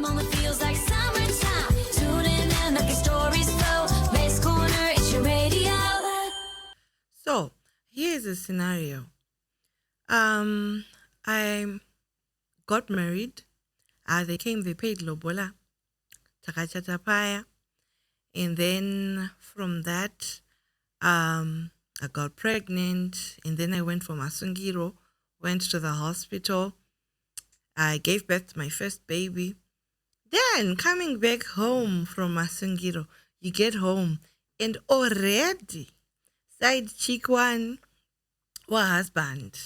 every moment feels like summertime. Tune in, let the stories flow. Lace Corner, it's your radio. So here's a scenario. I got married. They came, they paid lobola, takachata paya, and then from that, I got pregnant, and then I went for masungiro, went to the hospital. I gave birth to my first baby. Then coming back home from masungiro, you get home, and already side chick one, her husband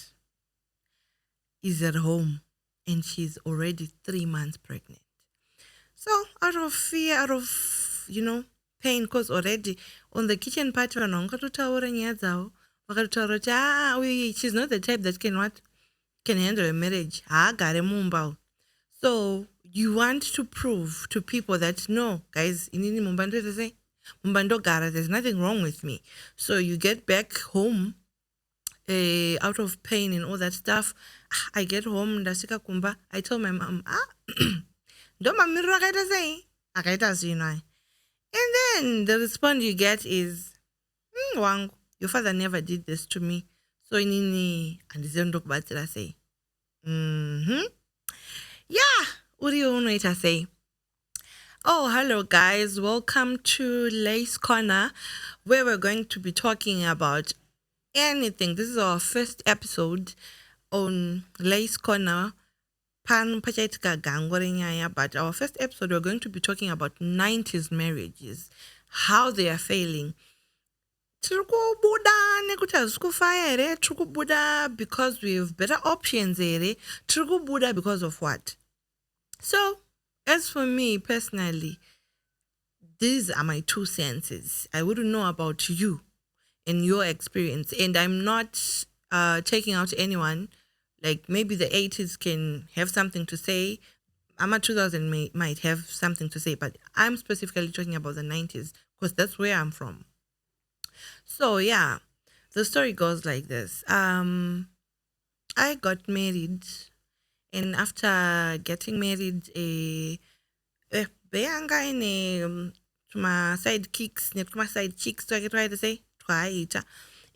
is at home, and she's already 3 months pregnant. So out of fear, out of, pain, because already on the kitchen party, she's not the type that can handle a marriage. So you want to prove to people that no, guys, there's nothing wrong with me. So you get back home out of pain and all that stuff. I get home, ndasika kumba. I tell my mom, and then the response you get is, Wang, your father never did this to me. So inini andizondokubatra say. Yeah, what do you want to say? Oh, hello guys. Welcome to Lace Corner, where we're going to be talking about anything. This is our first episode on Lace Corner. But our first episode, we're going to be talking about 90s marriages, how they are failing. Because we have better options, because of what? So, as for me personally, these are my 2 senses. I wouldn't know about you and your experience, and I'm not taking out anyone. Like maybe the 80s can have something to say. I'm at 2000 might have something to say, but I'm specifically talking about the 90s because that's where I'm from. So yeah, the story goes like this. I got married, and after getting married, to my side chicks, so I get try to say,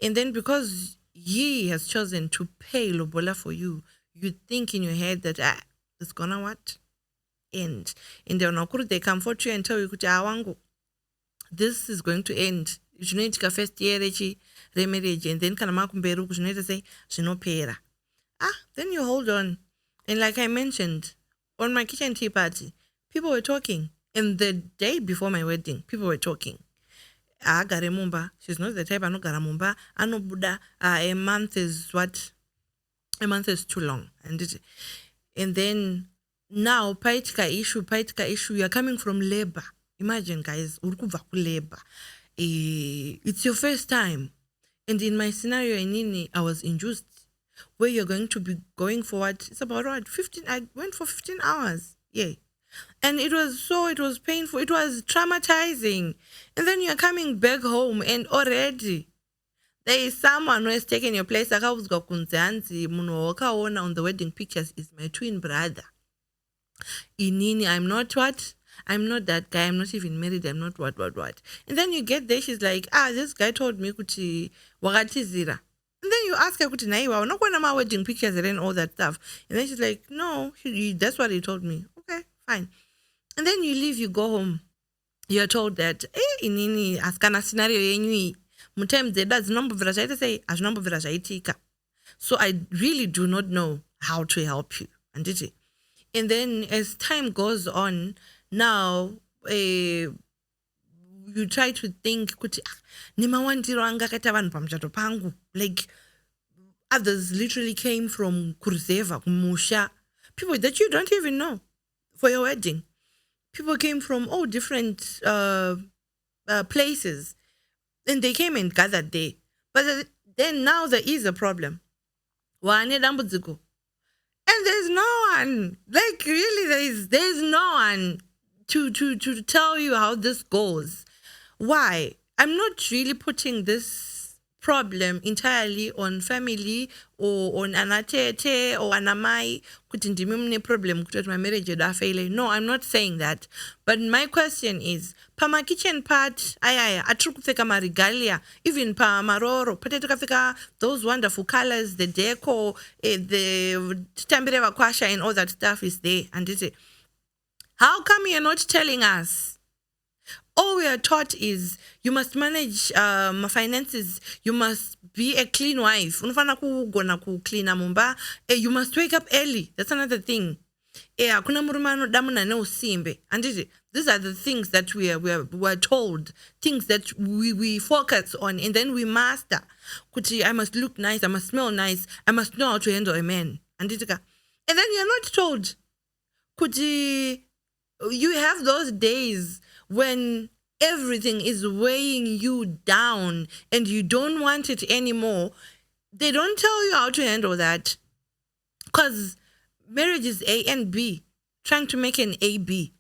and then because he has chosen to pay lobola for you, you think in your head that it's gonna what? End. And then they comfort you and tell you, this is going to end. You need to first year remarriage, and then say, then you hold on. And like I mentioned, on my kitchen tea party, people were talking. And the day before my wedding, people were talking. She's not the type I know garamumba. I know Buddha. A month is what? A month is too long. And then now paitka issue. You are coming from labor. Imagine, guys, labor. It's your first time. And in my scenario in Nini, I was induced. Where you're going to be going forward, it's about what? 15. I went for 15 hours. Yeah. And it was painful. It was traumatizing. And then you're coming back home and already there is someone who has taken your place. On the wedding pictures is my twin brother. Inini, I'm not what? I'm not that guy. I'm not even married. I'm not what. And then you get there, she's like, this guy told me kuti wakati zira. And then you ask her, I'm not going to my wedding pictures and all that stuff. And then she's like, no, that's what he told me. Okay, fine. And then you leave, you go home. You're told that, inini, askana scenario yenyu, mutem zeda zinombovira say, azvinombovira zvaitika. So I really do not know how to help you. And then as time goes on, now, you try to think, like, others literally came from Kurzeva, Musha, people that you don't even know for your wedding. People came from all different places, and they came and gathered there. But then now there is a problem. And there's no one, like really, there's no one to tell you how this goes. Why? I'm not really putting this problem entirely on family or on anatete or anamai kuti ndimi mune problem kuti my marriage yedu afaile. No, I'm not saying that. But my question is, pama kitchen part ayaya atiri kupfeka marigalia, even pamaroro pate takapfeka those wonderful colors, the deco, the tambire vakwasha and all that stuff is there. And how come you're not telling us? All we are taught is you must manage finances, you must be a clean wife, unofana kugona kucleana mumba, you must wake up early. That's another thing. Hakuna murume anoda munhu ane usimbe. Handiti, these are the things that we are told, things that we focus on, and then we master. Kuti, I must look nice, I must smell nice, I must know how to handle a man. Handitika. And then you're not told, kuti, you have those days when everything is weighing you down and you don't want it anymore. They don't tell you how to handle that. Because marriage is A and B, trying to make an AB.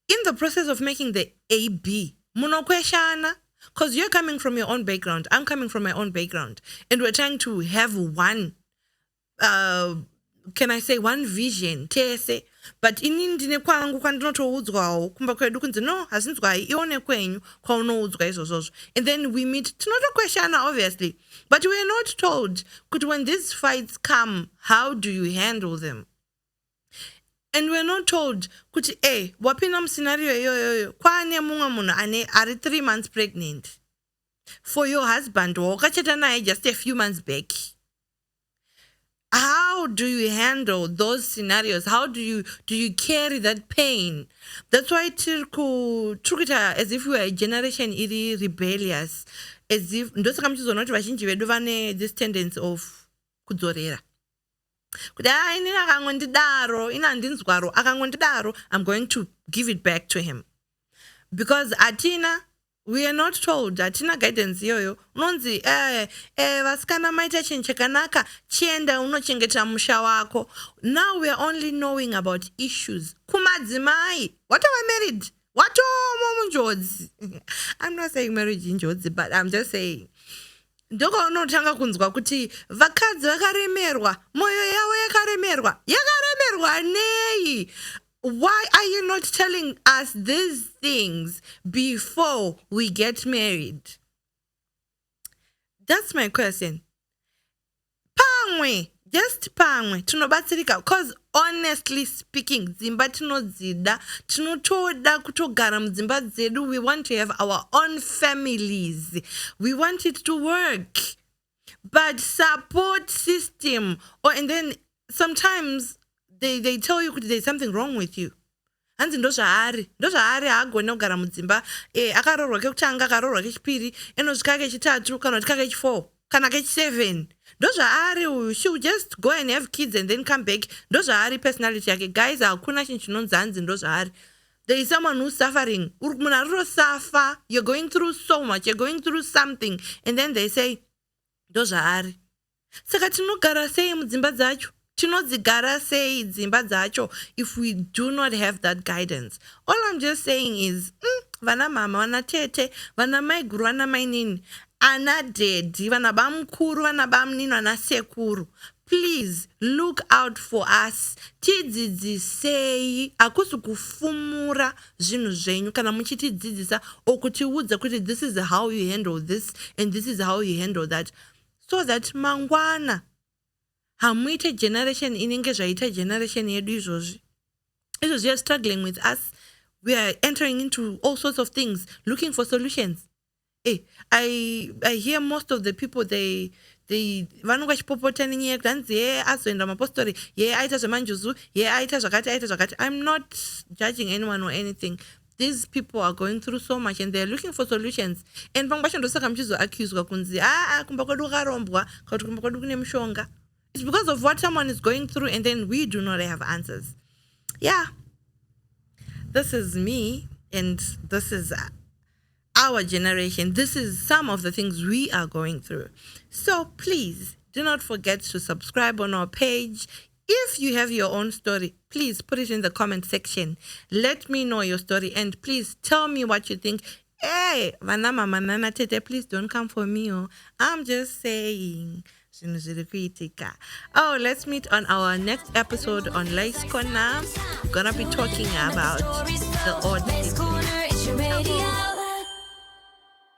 In the process of making the AB, muno kweshana, because you're coming from your own background, I'm coming from my own background, and we're trying to have one, can I say one vision, tese. But in ndine kwangu kwandinotoudzwawo kumba kwedu kunzi no hasinzwai ione kwenyu kwaunoudzwa izvozvozvo. And then we meet tinotokweshana obviously, but we're not told kuti when these fights come, how do you handle them? And we're not told kuti wapinda muscenario iyoyoyo kwane mumwe munhu ari 3 months pregnant for your husband wakachata naye just a few months back. How do you handle those scenarios? How do you carry that pain? That's why tikuita as if we are a generation iri rebellious, as if ndosaka muchizoona kuti vazhinji vedu vane this tendency of kudzorera. Kuti inini akangondidaro, ina handinzwaro, akangondidaro, I'm going to give it back to him. Because we are not told, atina guidance yoyo. Unonzi, vasikana maita chinhu chakanaka, chienda unochengeta musha wako. Now we are only knowing about issues. Kumadzimai, what am I married? What munjodzi? I'm not saying marriage injodzi, but I'm just saying. Ndoko unotanga kunzwa kuti vakadzi vakaremerwa, moyo yavo yakaremerwa nei? Why are you not telling us these things before we get married? That's my question. Pamwe, just pamwe, tunobatsirika. Because honestly speaking, dzimba tinodzida, tinotoda kutogara mudzimba dzedu. We want to have our own families. We want it to work. But support system, and then sometimes they tell you there's something wrong with you. Hanzi ndozvaari haagone kugara mudzimba akaroorwa kekutanga akaroorwa kechipiri enozvika kechitatu kana kuti kake4 kana kech7 ndozvaari uyu. She will just go and have kids and then come back. Ndozvaari personality yake. Guys, hakuna chinhu chinonzi hanzi ndozvaari. There is someone who's suffering. Munhu aritosafa, you're going through so much, you're going through something, and then they say ndozvaari. Saka tinogara sei mudzimba dzacho? Tinodzigara sei dzimba dzacho if we do not have that guidance? All I'm just saying is, vana mama, vana tete, vana mai guru, vana mai nini, ana dedi, vana bamukuru, vana bamnini, vana sekuru. Please look out for us. Tidzidzisei, akusi kufumura zvinhu zvenyu kana muchitidzidzisa okutiudza kuti this is how you handle this and this is how you handle that, so that mangwana hamuite generation inenge zvaita generation yedu izvozvi. Izvozvi are struggling with us. We are entering into all sorts of things, looking for solutions. I hear most of the people, they vanonga chipopotani nyaya kutanzi azoenda mapostori, aita zvemanjuzu, aita zvakati. I'm not judging anyone or anything. These people are going through so much and they're looking for solutions. And pamwe pacho ndosaka muchizoaccuswa kunzi kumba kwedu kukarombwa kuti kumba kwedu kune mushonga. It's because of what someone is going through and then we do not have answers. Yeah. This is me and this is our generation. This is some of the things we are going through. So please do not forget to subscribe on our page. If you have your own story, please put it in the comment section. Let me know your story and please tell me what you think. Hey, vana mama nana tete, please don't come for me. Oh, I'm just saying. Zvinhu zviri kuitika. Oh, let's meet on our next episode on Lace Corner. We're gonna be talking about the odd Lace people. Corner, it's your radio.